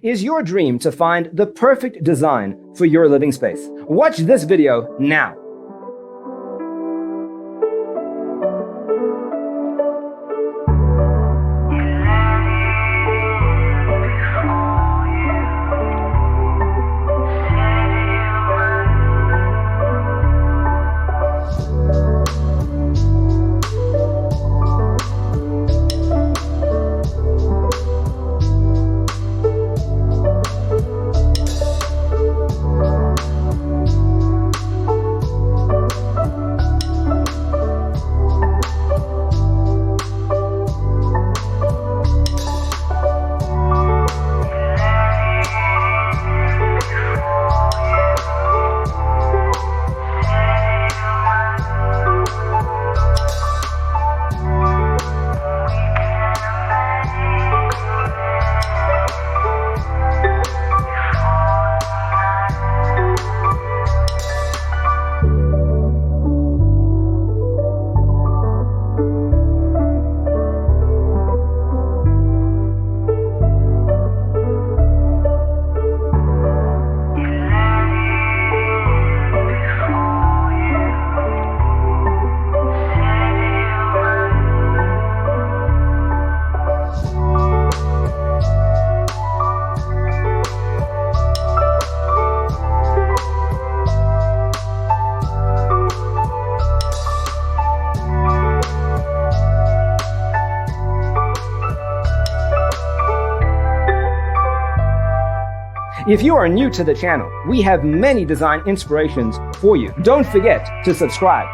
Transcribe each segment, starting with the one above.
Is your dream to find the perfect design for your living space? Watch this video now. If you are new to the channel, we have many design inspirations for you. Don't forget to subscribe.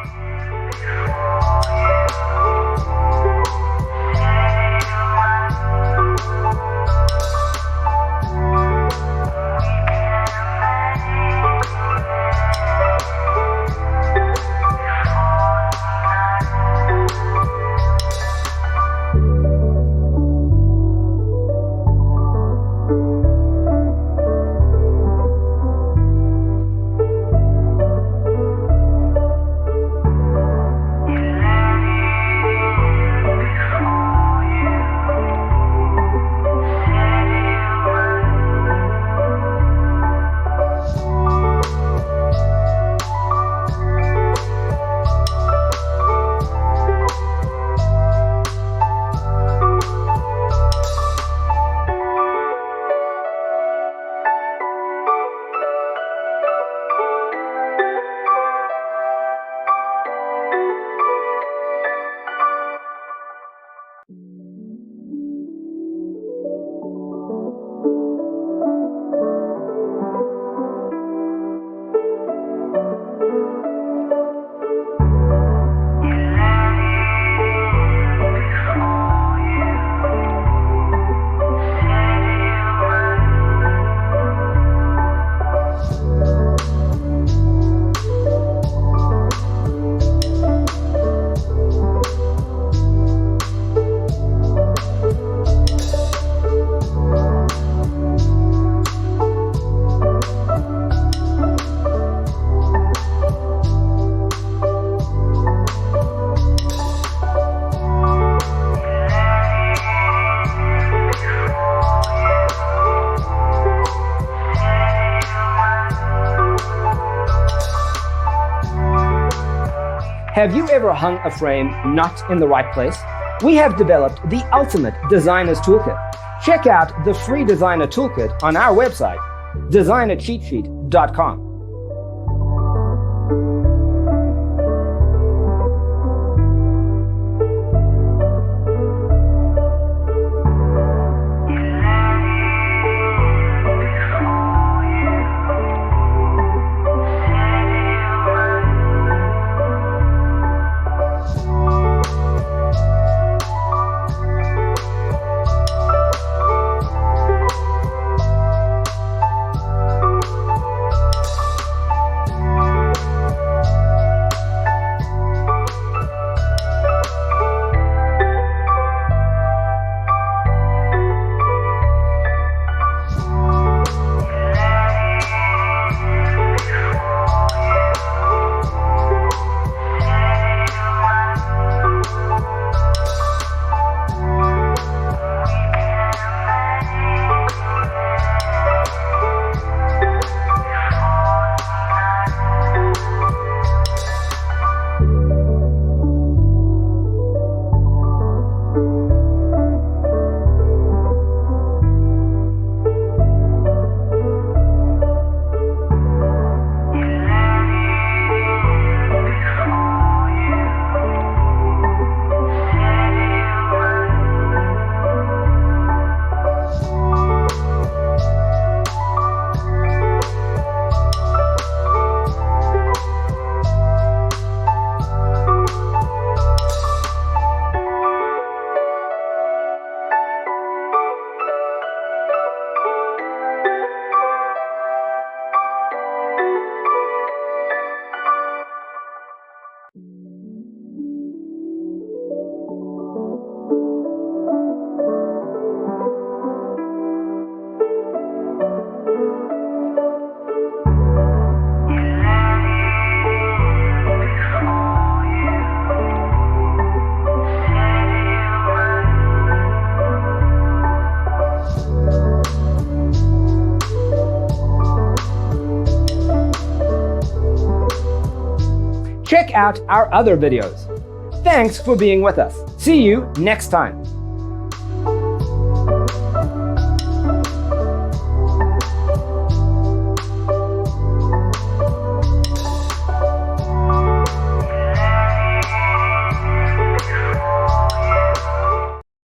Have you ever hung a frame not in the right place? We have developed the ultimate designer's toolkit. Check out the free designer toolkit on our website, designercheatsheet.com. check out our other videos. Thanks for being with us. See you next time.